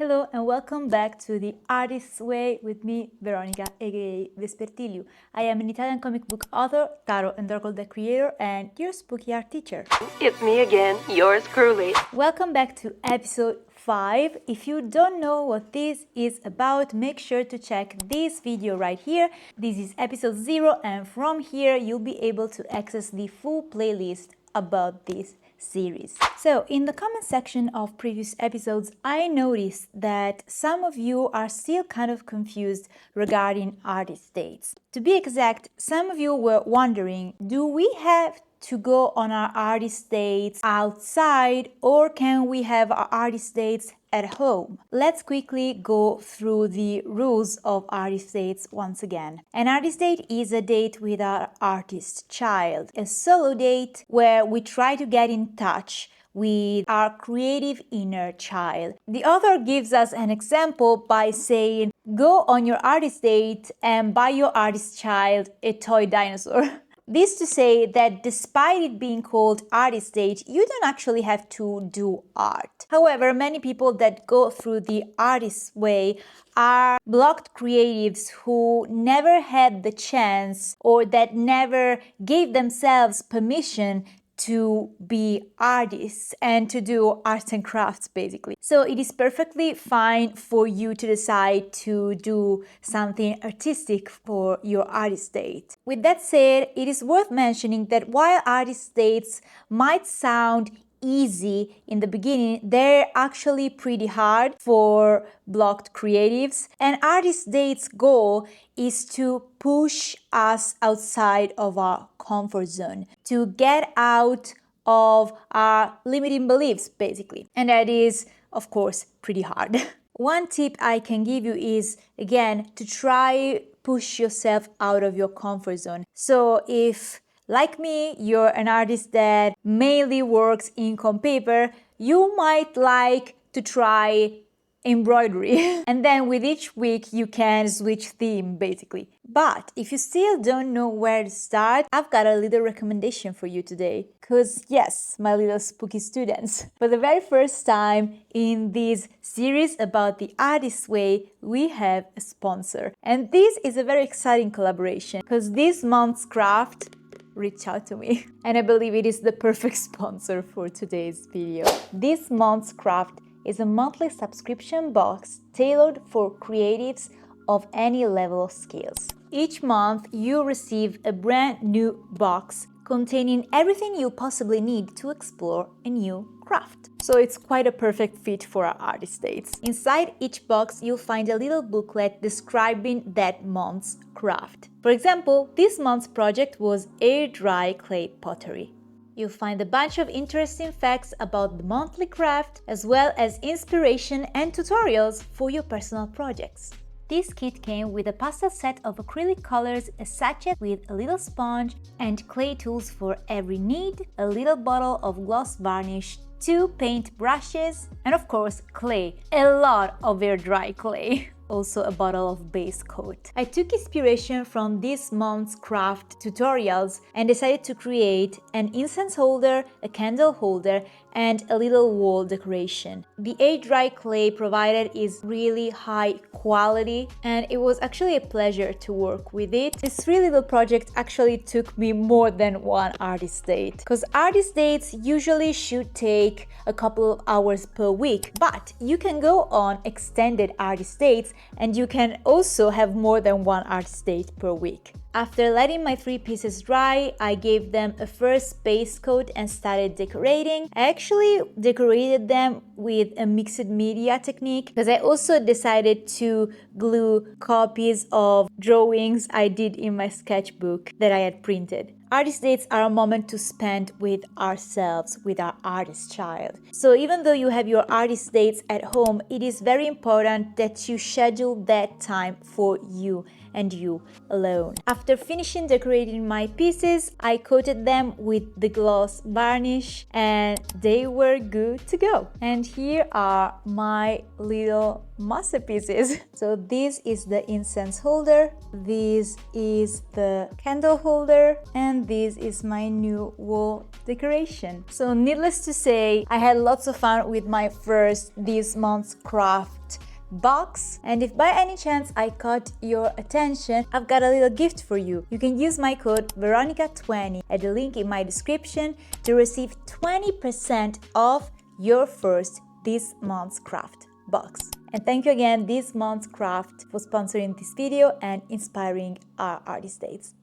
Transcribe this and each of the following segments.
Hello and welcome back to The Artist's Way with me, Veronica, aka Vespertilio. I am an Italian comic book author, tarot and oracle deck creator, and your spooky art teacher. It's me again, yours truly. Welcome back to episode 5. If you don't know what this is about, make sure to check this video right here. This is episode 0, and from here you'll be able to access the full playlist about this series. So in the comment section of previous episodes, I noticed that some of you are still kind of confused regarding artist dates. To be exact, some of you were wondering, do we have to go on our artist dates outside, or can we have our artist dates at home? Let's quickly go through the rules of artist dates once again. An artist date is a date with our artist child, a solo date where we try to get in touch with our creative inner child. The author gives us an example by saying, go on your artist date and buy your artist child a toy dinosaur. This to say that despite it being called artist date, you don't actually have to do art. However, many people that go through the artist's way are blocked creatives who never had the chance or that never gave themselves permission to be artists and to do arts and crafts basically. So it is perfectly fine for you to decide to do something artistic for your artist date. With that said, it is worth mentioning that while artist dates might sound easy in the beginning, they're actually pretty hard for blocked creatives. An artist date's goal is to push us outside of our comfort zone, to get out of our limiting beliefs basically. And that is, of course, pretty hard. One tip I can give you is, again, to try push yourself out of your comfort zone. So if like me, you're an artist that mainly works ink on paper, you might like to try embroidery. And then with each week you can switch theme basically. But if you still don't know where to start, I've got a little recommendation for you today. Because yes, my little spooky students, for the very first time in this series about the artist's way, we have a sponsor. And this is a very exciting collaboration because this month's craft reach out to me, and I believe it is the perfect sponsor for today's video. This month's craft is a monthly subscription box tailored for creatives of any level of skills. Each month you receive a brand new box containing everything you possibly need to explore a new craft. So it's quite a perfect fit for our artist dates. Inside each box you'll find a little booklet describing that month's craft. For example, this month's project was air dry clay pottery. You'll find a bunch of interesting facts about the monthly craft, as well as inspiration and tutorials for your personal projects. This kit came with a pastel set of acrylic colors, a sachet with a little sponge and clay tools for every need, a little bottle of gloss varnish, 2 paint brushes, and of course clay, a lot of air dry clay. Also a bottle of base coat. I took inspiration from this month's craft tutorials and decided to create an incense holder, a candle holder, and a little wall decoration. The air dry clay provided is really high quality, and it was actually a pleasure to work with it. This 3 little project actually took me more than one artist date, because artist dates usually should take a couple of hours per week, but you can go on extended artist dates and you can also have more than one artist date per week. After letting my 3 pieces dry, I gave them a first base coat and started decorating. I actually decorated them with a mixed media technique because I also decided to glue copies of drawings I did in my sketchbook that I had printed. Artist dates are a moment to spend with ourselves, with our artist child. So even though you have your artist dates at home, it is very important that you schedule that time for you. and you alone. After finishing decorating my pieces, I coated them with the gloss varnish and they were good to go. And here are my little masterpieces. So this is the incense holder, this is the candle holder, and this is my new wall decoration. So needless to say, I had lots of fun with my first this month's craft box, and if by any chance I caught your attention, I've got a little gift for you. You can use my code Veronica20 at the link in my description to receive 20% off your first this month's craft box. And thank you again, This Month's Craft, for sponsoring this video and inspiring our artist dates.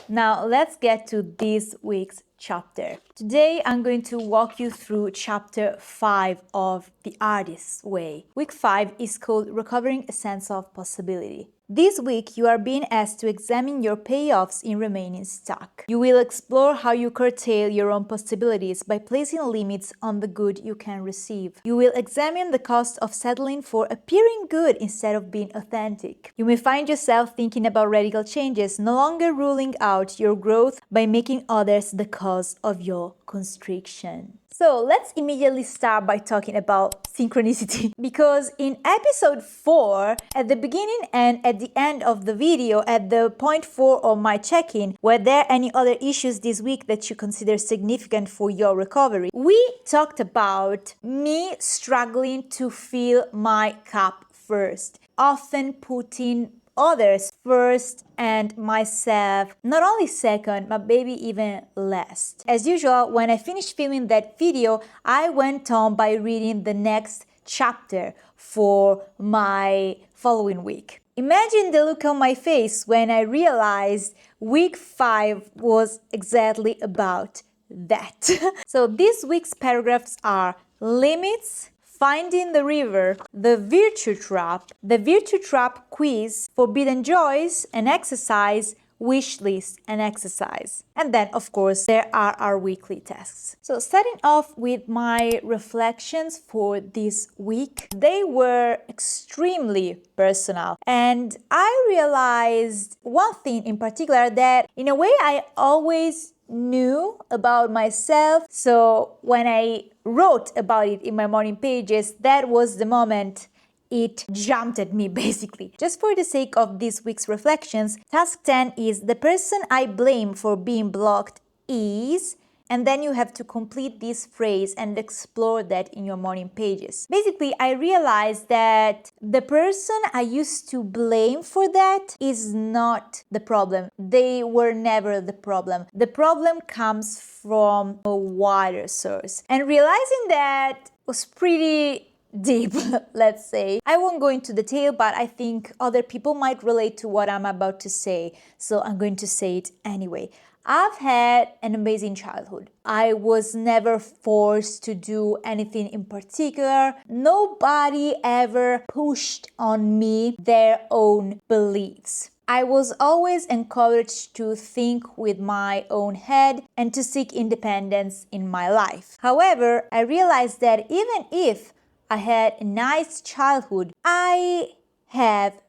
Now let's get to this week's chapter. Today I'm going to walk you through chapter 5 of The Artist's Way. Week 5 is called Recovering a Sense of Possibility. This week you are being asked to examine your payoffs in remaining stuck. You will explore how you curtail your own possibilities by placing limits on the good you can receive. You will examine the cost of settling for appearing good instead of being authentic. You may find yourself thinking about radical changes, no longer ruling out your growth by making others the cause of your constriction. So let's immediately start by talking about synchronicity, because in episode 4, at the beginning and at the end of the video, at the point 4 of my check-in, were there any other issues this week that you consider significant for your recovery? We talked about me struggling to fill my cup first, often putting others first and myself not only second but maybe even last. As usual, when I finished filming that video, I went on by reading the next chapter for my following week. Imagine the look on my face when I realized week 5 was exactly about that. So this week's paragraphs are limits, finding the river, the virtue trap quiz, forbidden joys and exercise, wish list and exercise. And then, of course, there are our weekly tasks. So starting off with my reflections for this week, they were extremely personal. And I realized one thing in particular, that in a way I always knew about myself. So when I wrote about it in my morning pages, that was the moment it jumped at me, basically. Just for the sake of this week's reflections, task 10 is the person I blame for being blocked is, and then you have to complete this phrase and explore that in your morning pages. Basically, I realized that the person I used to blame for that is not the problem. They were never the problem. The problem comes from a wider source. And realizing that was pretty deep, let's say. I won't go into detail, but I think other people might relate to what I'm about to say, so I'm going to say it anyway. I've had an amazing childhood. I was never forced to do anything in particular. Nobody ever pushed on me their own beliefs. I was always encouraged to think with my own head and to seek independence in my life. However, I realized that even if I had a nice childhood, I have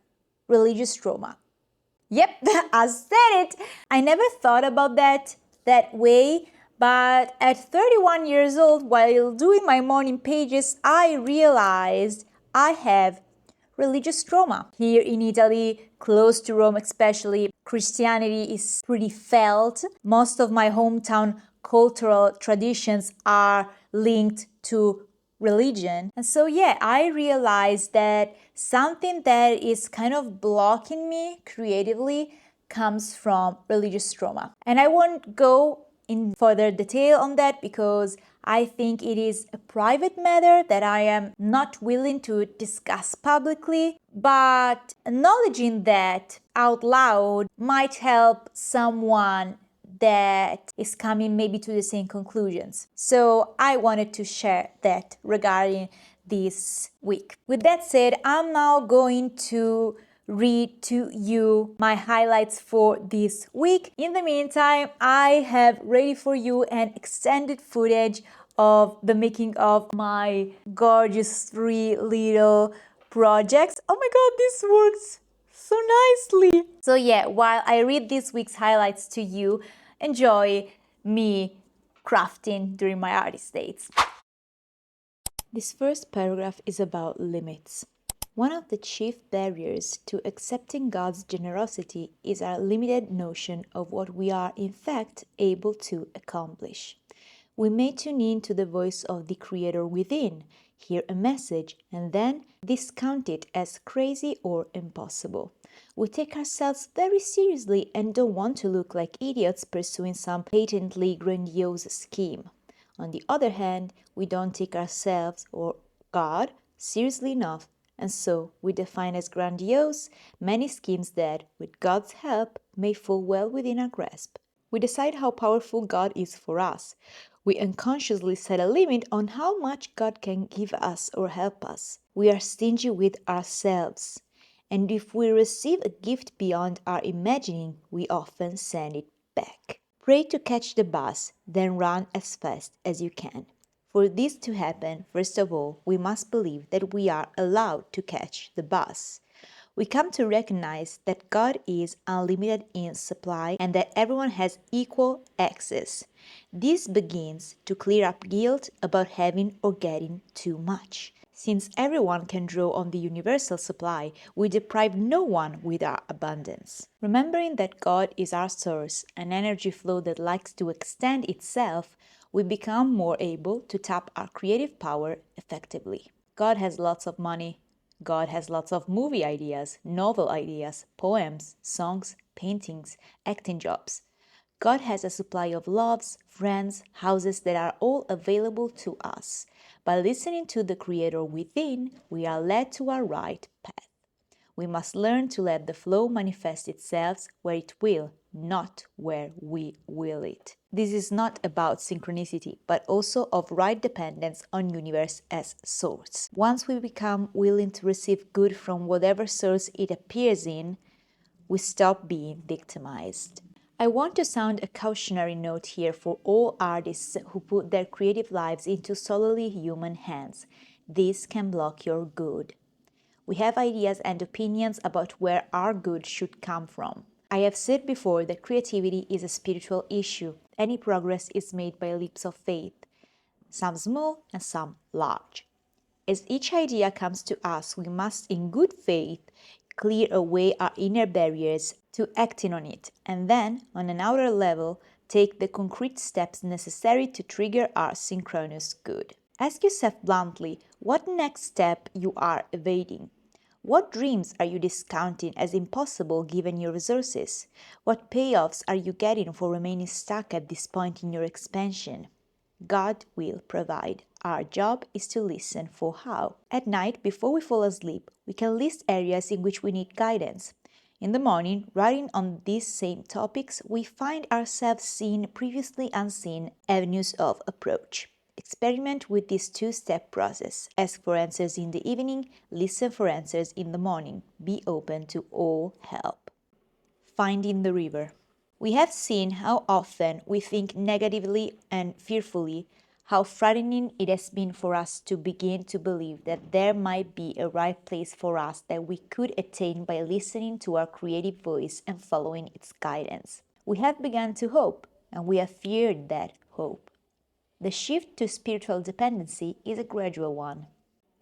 religious trauma. Yep, I said it. I never thought about that way, but at 31 years old, while doing my morning pages, I realized I have religious trauma. Here in Italy, close to Rome especially, Christianity is pretty felt. Most of my hometown cultural traditions are linked to religion. And so yeah, I realized that something that is kind of blocking me creatively comes from religious trauma. And I won't go in further detail on that because I think it is a private matter that I am not willing to discuss publicly, but acknowledging that out loud might help someone that is coming maybe to the same conclusions. So I wanted to share that regarding this week. With that said, I'm now going to read to you my highlights for this week. In the meantime, I have ready for you an extended footage of the making of my gorgeous 3 little projects. Oh my god, this works so nicely. So yeah, while I read this week's highlights to you, enjoy me crafting during my artist dates. This first paragraph is about limits. One of the chief barriers to accepting God's generosity is our limited notion of what we are in fact able to accomplish. We may tune in to the voice of the Creator within, hear a message, and then discount it as crazy or impossible. We take ourselves very seriously and don't want to look like idiots pursuing some patently grandiose scheme. On the other hand, we don't take ourselves or God seriously enough, and so we define as grandiose many schemes that, with God's help, may fall well within our grasp. We decide how powerful God is for us. We unconsciously set a limit on how much God can give us or help us. We are stingy with ourselves. And if we receive a gift beyond our imagining, we often send it back. Pray to catch the bus, then run as fast as you can. For this to happen, first of all, we must believe that we are allowed to catch the bus. We come to recognize that God is unlimited in supply and that everyone has equal access. This begins to clear up guilt about having or getting too much. Since everyone can draw on the universal supply, we deprive no one with our abundance. Remembering that God is our source, an energy flow that likes to extend itself, we become more able to tap our creative power effectively. God has lots of money. God has lots of movie ideas, novel ideas, poems, songs, paintings, acting jobs. God has a supply of loves, friends, houses that are all available to us. By listening to the Creator within, we are led to our right path. We must learn to let the flow manifest itself where it will, not where we will it. This is not about synchronicity, but also of right dependence on universe as source. Once we become willing to receive good from whatever source it appears in, we stop being victimized. I want to sound a cautionary note here for all artists who put their creative lives into solely human hands. This can block your good. We have ideas and opinions about where our good should come from. I have said before that creativity is a spiritual issue. Any progress is made by leaps of faith, some small and some large. As each idea comes to us, we must, in good faith, clear away our inner barriers to acting on it, and then, on an outer level, take the concrete steps necessary to trigger our synchronous good. Ask yourself bluntly what next step you are evading. What dreams are you discounting as impossible given your resources? What payoffs are you getting for remaining stuck at this point in your expansion? God will provide. Our job is to listen for how. At night, before we fall asleep, we can list areas in which we need guidance. In the morning, writing on these same topics, we find ourselves seeing previously unseen avenues of approach. Experiment with this two-step process. Ask for answers in the evening, listen for answers in the morning. Be open to all help. Finding the river. We have seen how often we think negatively and fearfully, how frightening it has been for us to begin to believe that there might be a right place for us that we could attain by listening to our creative voice and following its guidance. We have begun to hope, and we have feared that hope. The shift to spiritual dependency is a gradual one.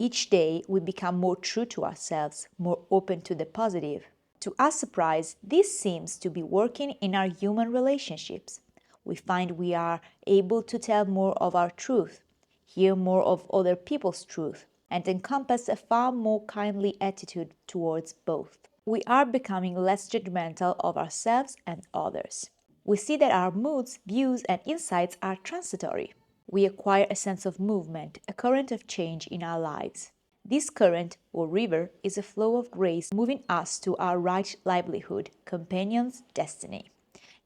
Each day we become more true to ourselves, more open to the positive. To our surprise, this seems to be working in our human relationships. We find we are able to tell more of our truth, hear more of other people's truth, and encompass a far more kindly attitude towards both. We are becoming less judgmental of ourselves and others. We see that our moods, views, and insights are transitory. We acquire a sense of movement, a current of change in our lives. This current, or river, is a flow of grace moving us to our right livelihood, companions, destiny.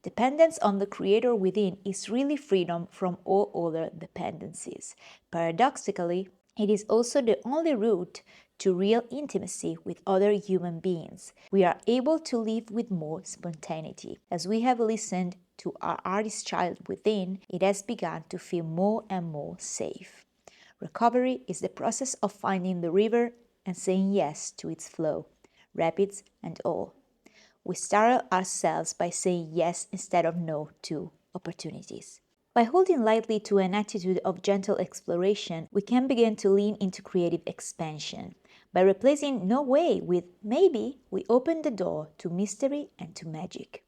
Dependence on the Creator within is really freedom from all other dependencies. Paradoxically, it is also the only route to real intimacy with other human beings. We are able to live with more spontaneity. As we have listened to our artist child within, it has begun to feel more and more safe. Recovery is the process of finding the river and saying yes to its flow. rapids and all. We startle ourselves by saying yes instead of no to opportunities. By holding lightly to an attitude of gentle exploration, we can begin to lean into creative expansion. By replacing no way with maybe, we open the door to mystery and to magic.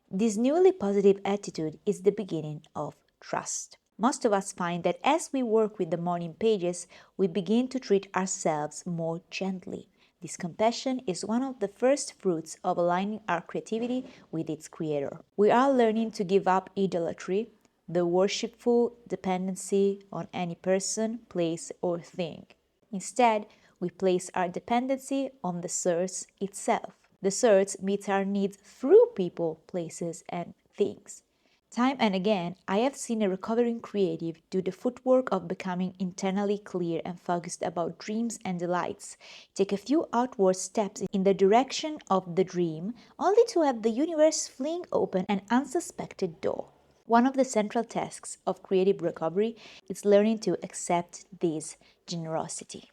This newly positive attitude is the beginning of trust. Most of us find that as we work with the morning pages, we begin to treat ourselves more gently. This compassion is one of the first fruits of aligning our creativity with its creator. We are learning to give up idolatry, the worshipful dependency on any person, place, or thing. Instead, we place our dependency on the source itself. The source meets our needs through people, places, and things. Time and again, I have seen a recovering creative do the footwork of becoming internally clear and focused about dreams and delights, take a few outward steps in the direction of the dream, only to have the universe fling open an unsuspected door. One of the central tasks of creative recovery is learning to accept this generosity.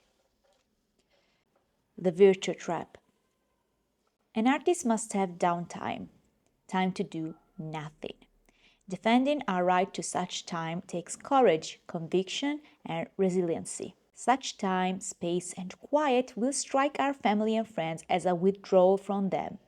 The virtue trap. An artist must have downtime, time to do nothing. Defending our right to such time takes courage, conviction, and resiliency. Such time, space, and quiet will strike our family and friends as a withdrawal from them.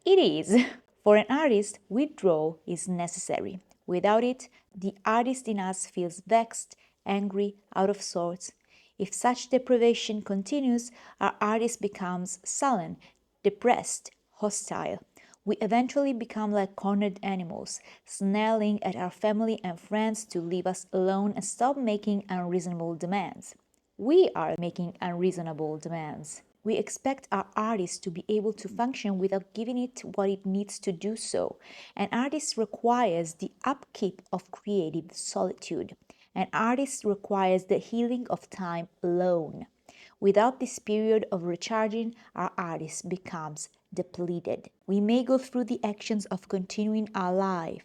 It is. For an artist, withdrawal is necessary. Without it, the artist in us feels vexed, angry, out of sorts. If such deprivation continues, our artist becomes sullen, depressed, hostile. We eventually become like cornered animals, snarling at our family and friends to leave us alone and stop making unreasonable demands. We are making unreasonable demands. We expect our artist to be able to function without giving it what it needs to do so. An artist requires the upkeep of creative solitude. An artist requires the healing of time alone. Without this period of recharging, our artist becomes depleted. We may go through the actions of continuing our life.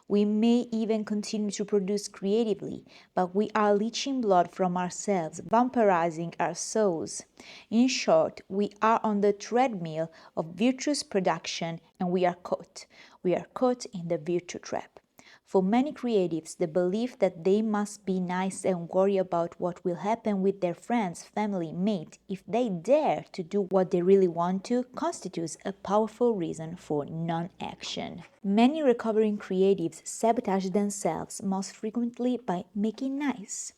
We may even continue to produce creatively, but we are leaching blood from ourselves, vampirizing our souls. In short, we are on the treadmill of virtuous production and we are caught. We are caught in the virtue trap. For many creatives, the belief that they must be nice and worry about what will happen with their friends, family, mate, if they dare to do what they really want to, constitutes a powerful reason for non-action. Many recovering creatives sabotage themselves most frequently by making nice.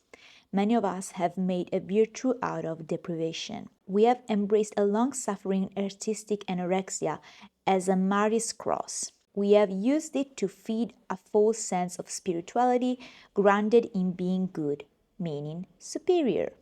Many of us have made a virtue out of deprivation. We have embraced a long-suffering artistic anorexia as a martyr's cross. We have used it to feed a false sense of spirituality grounded in being good, meaning superior.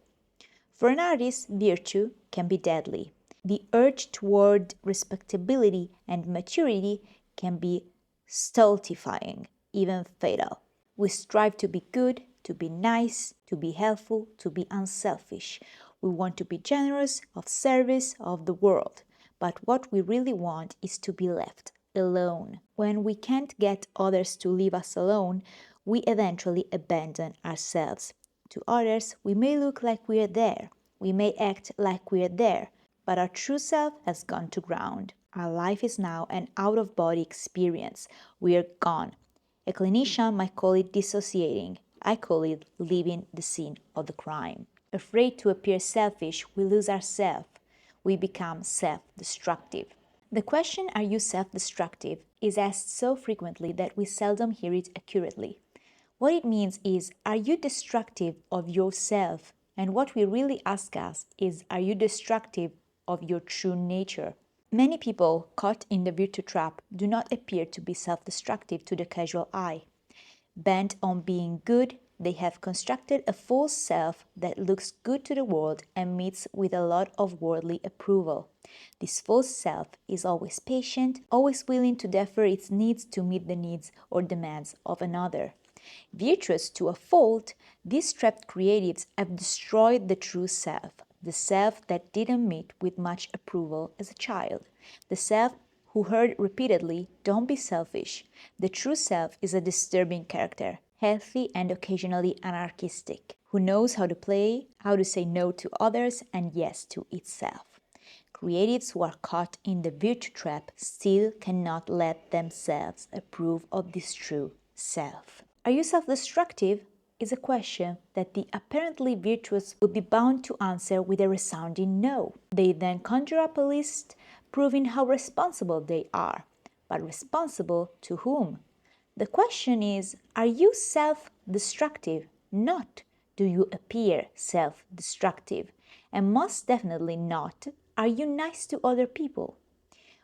For an artist, virtue can be deadly. The urge toward respectability and maturity can be stultifying, even fatal. We strive to be good, to be nice, to be helpful, to be unselfish. We want to be generous, of service, of the world. But what we really want is to be left alone. When we can't get others to leave us alone, we eventually abandon ourselves. To others, we may look like we're there. We may act like we're there, but our true self has gone to ground. Our life is now an out-of-body experience. We're gone. A clinician might call it dissociating. I call it leaving the scene of the crime. Afraid to appear selfish, we lose ourselves. We become self-destructive. The question, are you self-destructive, is asked so frequently that we seldom hear it accurately. What it means is, are you destructive of yourself? And what we really ask us is, are you destructive of your true nature? Many people caught in the virtue trap do not appear to be self-destructive to the casual eye. Bent on being good, they have constructed a false self that looks good to the world and meets with a lot of worldly approval. This false self is always patient, always willing to defer its needs to meet the needs or demands of another. Virtuous to a fault, these trapped creatives have destroyed the true self, the self that didn't meet with much approval as a child, the self who heard repeatedly, "Don't be selfish." The true self is a disturbing character, healthy and occasionally anarchistic, who knows how to play, how to say no to others and yes to itself. Creatives who are caught in the virtue trap still cannot let themselves approve of this true self. Are you self-destructive? Is a question that the apparently virtuous would be bound to answer with a resounding no. They then conjure up a list proving how responsible they are. But responsible to whom? The question is, are you self-destructive? Not, do you appear self-destructive? And most definitely not, are you nice to other people?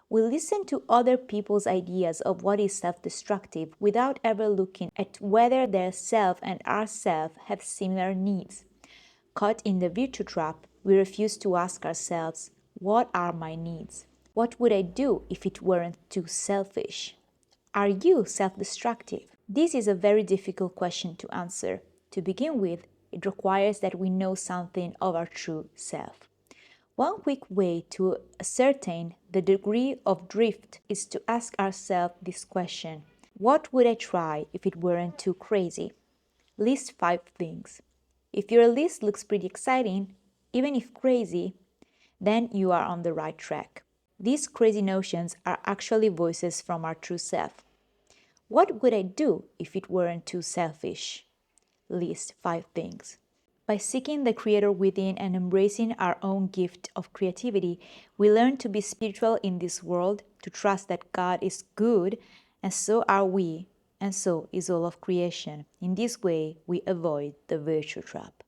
We listen to other people's ideas of what is self-destructive without ever looking at whether their self and our self have similar needs. Caught in the virtue trap, we refuse to ask ourselves, what are my needs? What would I do if it weren't too selfish? Are you self-destructive? This is a very difficult question to answer. To begin with, it requires that we know something of our true self. One quick way to ascertain the degree of drift is to ask ourselves this question: what would I try if it weren't too crazy? List 5 things. If your list looks pretty exciting, even if crazy, then you are on the right track. These crazy notions are actually voices from our true self. What would I do if it weren't too selfish? List 5 things. By seeking the Creator within and embracing our own gift of creativity, we learn to be spiritual in this world, to trust that God is good, and so are we, and so is all of creation. In this way, we avoid the virtue trap.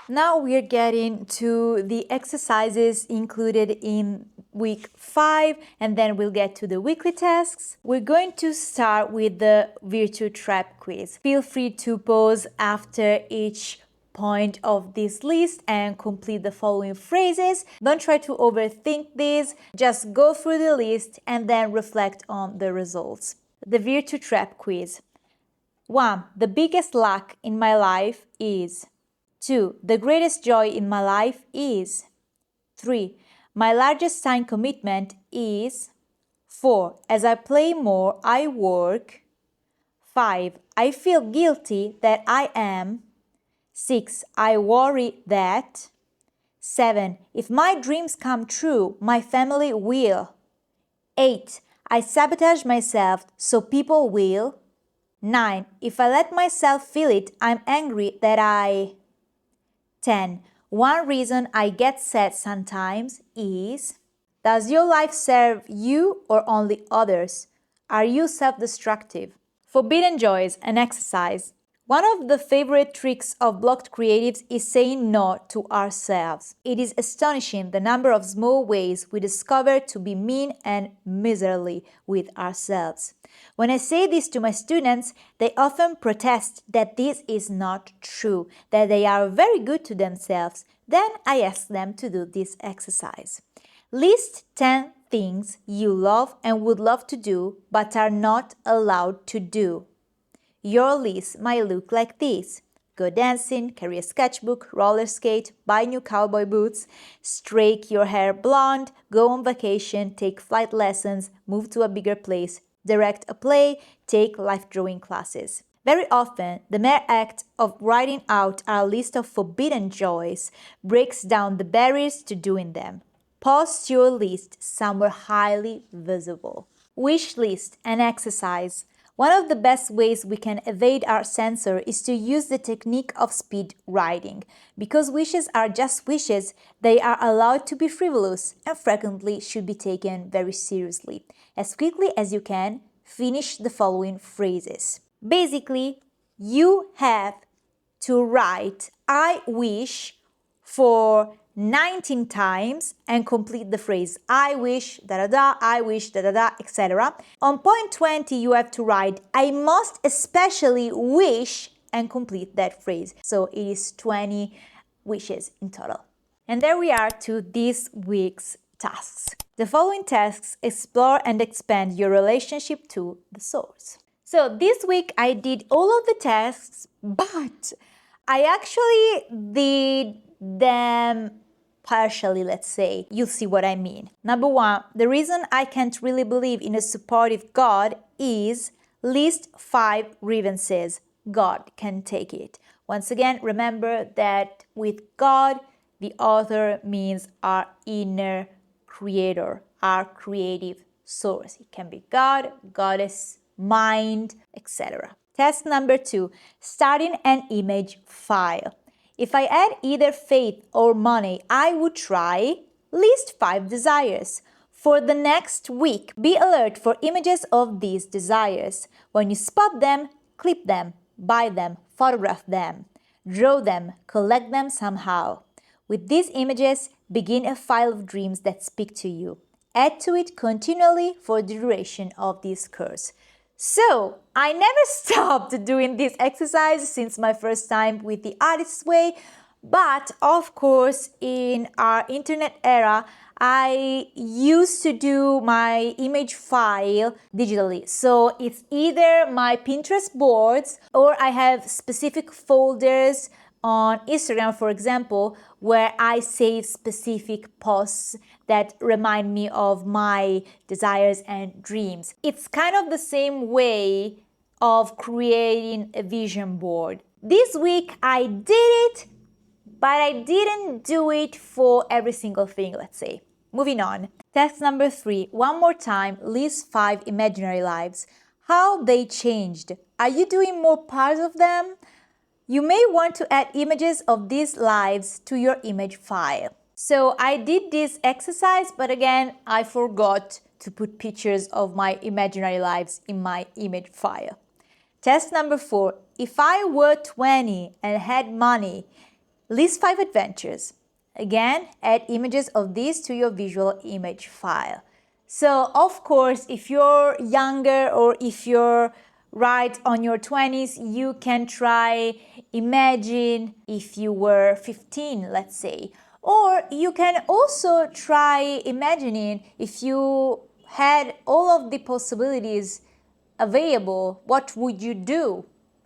Now we're getting to the exercises included in week 5, and then we'll get to the weekly tasks. We're going to start with the virtue trap quiz. Feel free to pause after each point of this list and complete the following phrases. Don't try to overthink this, just go through the list and then reflect on the results. The virtue trap quiz. 1. The biggest lack in my life is. 2. The greatest joy in my life is. 3. My largest time commitment is. 4. As I play more, I work. 5. I feel guilty that I am. 6. I worry that. 7. If my dreams come true, my family will. 8. I sabotage myself so people will. 9. If I let myself feel it, I'm angry that I. 10. One reason I get sad sometimes is. Does your life serve you or only others? Are you self-destructive? Forbidden joys and exercise. One of the favorite tricks of blocked creatives is saying no to ourselves. It is astonishing the number of small ways we discover to be mean and miserly with ourselves. When I say this to my students, they often protest that this is not true, that they are very good to themselves. Then I ask them to do this exercise. List 10 things you love and would love to do, but are not allowed to do. Your list might look like this: go dancing, carry a sketchbook, roller skate, buy new cowboy boots, streak your hair blonde, go on vacation, take flight lessons, move to a bigger place, direct a play, take life drawing classes. Very often, the mere act of writing out our list of forbidden joys breaks down the barriers to doing them. Post your list somewhere highly visible. Wish list and exercise. One of the best ways we can evade our censor is to use the technique of speed writing. Because wishes are just wishes, they are allowed to be frivolous and frequently should be taken very seriously. As quickly as you can, finish the following phrases. Basically, you have to write I wish for 19 times and complete the phrase I wish, I wish, etc. On point 20, you have to write I most especially wish and complete that phrase. So it is 20 wishes in total. And there we are to this week's tasks. The following tasks explore and expand your relationship to the source. So this week I did all of the tasks, but I actually did them partially, let's say. You'll see what I mean. Number 1, the reason I can't really believe in a supportive God is list 5 grievances. God can take it. Once again, remember that with God, the author means our inner creator, our creative source. It can be God, goddess, mind, etc. Task number 2, starting an image file. If I had either faith or money, I would try list 5 desires. For the next week, be alert for images of these desires. When you spot them, clip them, buy them, photograph them, draw them, collect them somehow. With these images, begin a file of dreams that speak to you. Add to it continually for the duration of this course. So, I never stopped doing this exercise since my first time with the Artist's Way, but of course, in our internet era, I used to do my image file digitally. So it's either my Pinterest boards or I have specific folders on Instagram, for example, where I save specific posts that remind me of my desires and dreams. It's kind of the same way of creating a vision board. This week I did it, but I didn't do it for every single thing, let's say. Moving on. Task number 3. One more time, list 5 imaginary lives. How they changed. Are you doing more parts of them? You may want to add images of these lives to your image file. So I did this exercise, but again, I forgot to put pictures of my imaginary lives in my image file. Task number 4. If I were 20 and had money, list 5 adventures. Again, add images of these to your visual image file. So, of course, if you're younger or if you're right on your 20s, you can try imagine if you were 15, let's say. Or you can also try imagining if you had all of the possibilities available, what would you do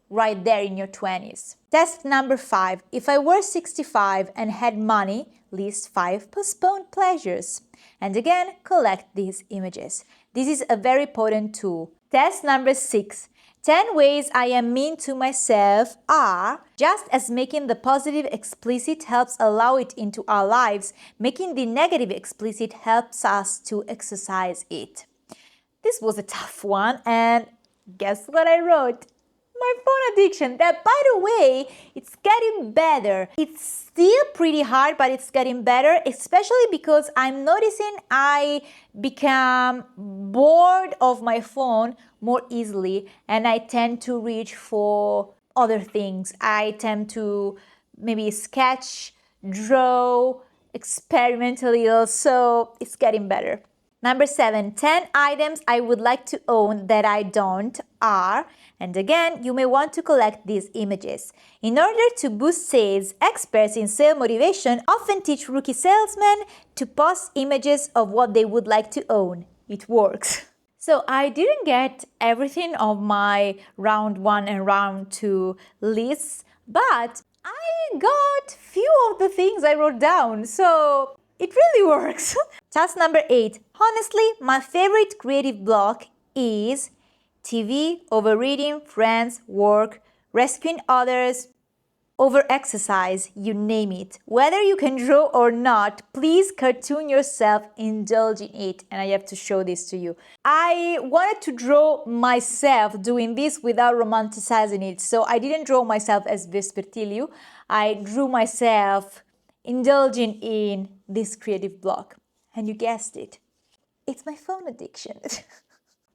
right there in your 20s? Task number 5. If I were 65 and had money, list 5 postponed pleasures. And again, collect these images. This is a very potent tool. Task number 6. 10 ways I am mean to myself are, just as making the positive explicit helps allow it into our lives, making the negative explicit helps us to exercise it. This was a tough one, and guess what I wrote? My phone addiction. That, by the way, it's getting better. It's still pretty hard, but it's getting better, especially because I'm noticing I become bored of my phone more easily, and I tend to reach for other things. I tend to maybe sketch, draw, experiment a little, so it's getting better. Number 7, 10 items I would like to own that I don't are, and again, you may want to collect these images. In order to boost sales, experts in sales motivation often teach rookie salesmen to post images of what they would like to own. It works. So I didn't get everything of my round 1 and round 2 lists, but I got few of the things I wrote down, so it really works. Task number 8. Honestly, my favorite creative block is TV, overreading, friends, work, rescuing others, over-exercise, you name it. Whether you can draw or not, please cartoon yourself, indulge in it. And I have to show this to you. I wanted to draw myself doing this without romanticizing it. So I didn't draw myself as Vespertilio. I drew myself indulging in this creative block. And you guessed it. It's my phone addiction.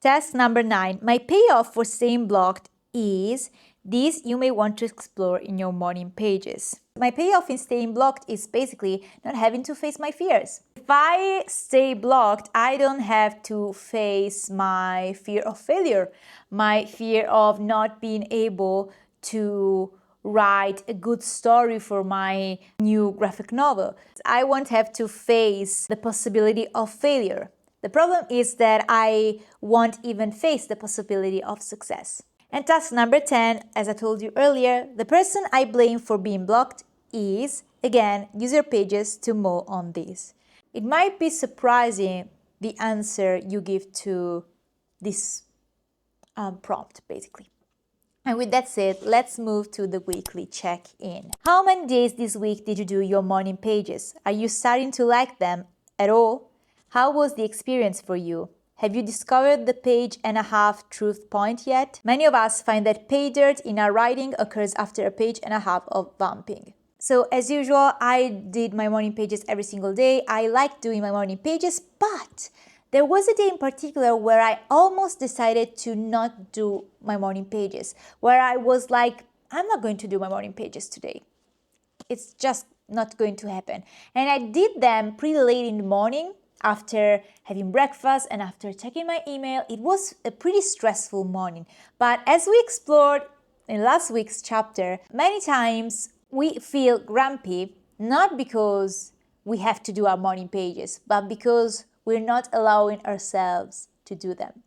Task number 9. My payoff for staying blocked is this. You may want to explore in your morning pages. My payoff in staying blocked is basically not having to face my fears. If I stay blocked, I don't have to face my fear of failure, my fear of not being able to write a good story for my new graphic novel. I won't have to face the possibility of failure. The problem is that I won't even face the possibility of success. And task number 10, as I told you earlier, the person I blame for being blocked is, again, use your pages to mull on this. It might be surprising the answer you give to this prompt, basically. And with that said, let's move to the weekly check-in. How many days this week did you do your morning pages? Are you starting to like them at all? How was the experience for you? Have you discovered the page-and-a-half truth point yet? Many of us find that pay dirt in our writing occurs after a page and a half of vamping. So as usual, I did my morning pages every single day. I like doing my morning pages, but there was a day in particular where I almost decided to not do my morning pages, where I was like, I'm not going to do my morning pages today. It's just not going to happen. And I did them pretty late in the morning after having breakfast and after checking my email. It was a pretty stressful morning. But as we explored in last week's chapter, many times we feel grumpy, not because we have to do our morning pages, but because we're not allowing ourselves to do them.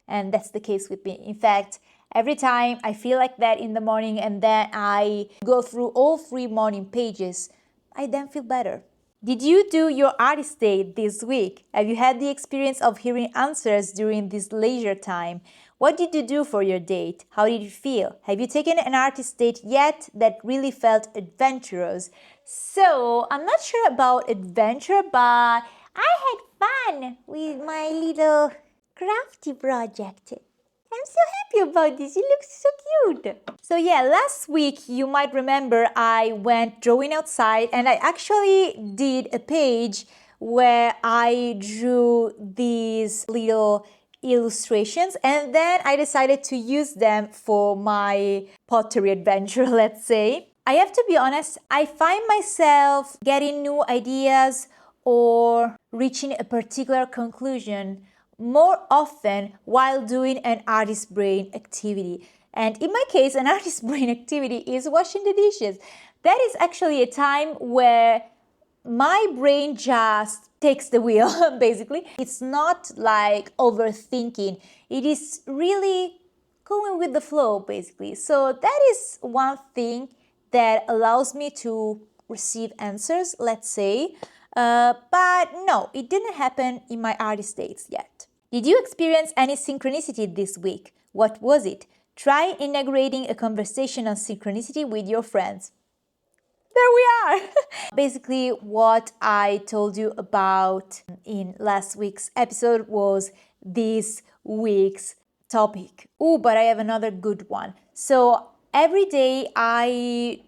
And that's the case with me. In fact, every time I feel like that in the morning and then I go through all 3 morning pages, I then feel better. Did you do your artist date this week? Have you had the experience of hearing answers during this leisure time? What did you do for your date? How did you feel? Have you taken an artist date yet that really felt adventurous? So, I'm not sure about adventure, but I had fun with my little crafty project. I'm so happy about this. It looks so cute. So yeah, last week you might remember I went drawing outside and I actually did a page where I drew these little illustrations and then I decided to use them for my pottery adventure, let's say. I have to be honest, I find myself getting new ideas or reaching a particular conclusion more often while doing an artist brain activity. And in my case, an artist brain activity is washing the dishes. That is actually a time where my brain just takes the wheel, basically. It's not like overthinking. It is really going with the flow, basically. So that is one thing that allows me to receive answers, let's say. But no, it didn't happen in my artist dates yet. Did you experience any synchronicity this week? What was it? Try inaugurating a conversation on synchronicity with your friends. There we are! Basically, what I told you about in last week's episode was this week's topic. Oh, but I have another good one. So every day I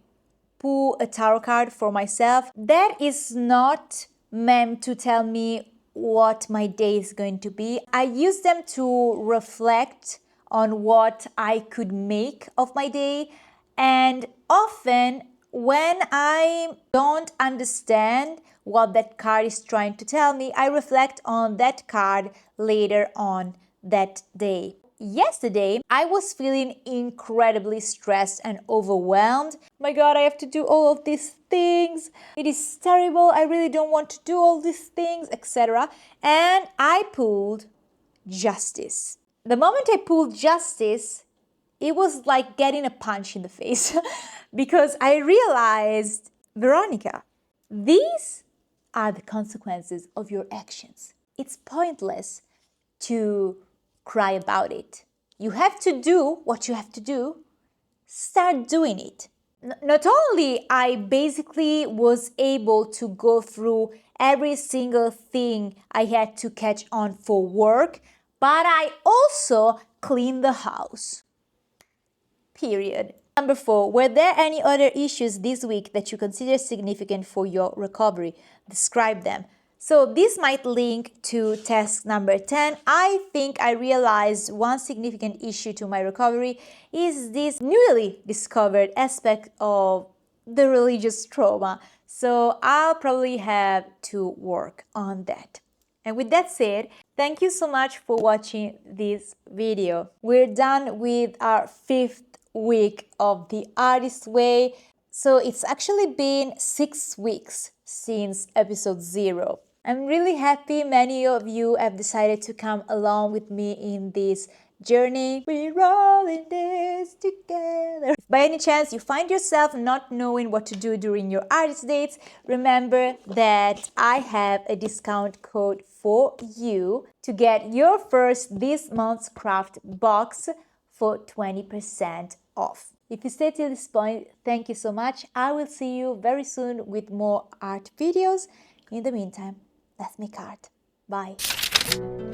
pull a tarot card for myself. That is not meant to tell me what my day is going to be. I use them to reflect on what I could make of my day, and often when I don't understand what that card is trying to tell me, I reflect on that card later on that day. Yesterday, I was feeling incredibly stressed and overwhelmed. My God, I have to do all of these things. It is terrible. I really don't want to do all these things, etc. And I pulled justice. The moment I pulled justice, it was like getting a punch in the face because I realized, Veronica, these are the consequences of your actions. It's pointless to cry about it. You have to do what you have to do. Start doing it. Not only I basically was able to go through every single thing I had to catch on for work, but I also cleaned the house. Period. Number 4, were there any other issues this week that you consider significant for your recovery? Describe them. So this might link to task number 10. I think I realized one significant issue to my recovery is this newly discovered aspect of the religious trauma. So I'll probably have to work on that. And with that said, thank you so much for watching this video. We're done with our 5th week of the artist way. So it's actually been 6 weeks since episode 0. I'm really happy many of you have decided to come along with me in this journey. We're all in this together. If by any chance you find yourself not knowing what to do during your artist dates, remember that I have a discount code for you to get your first this month's craft box for 20% off. If you stayed till this point, thank you so much. I will see you very soon with more art videos. In the meantime, let's make art. Bye. Bye.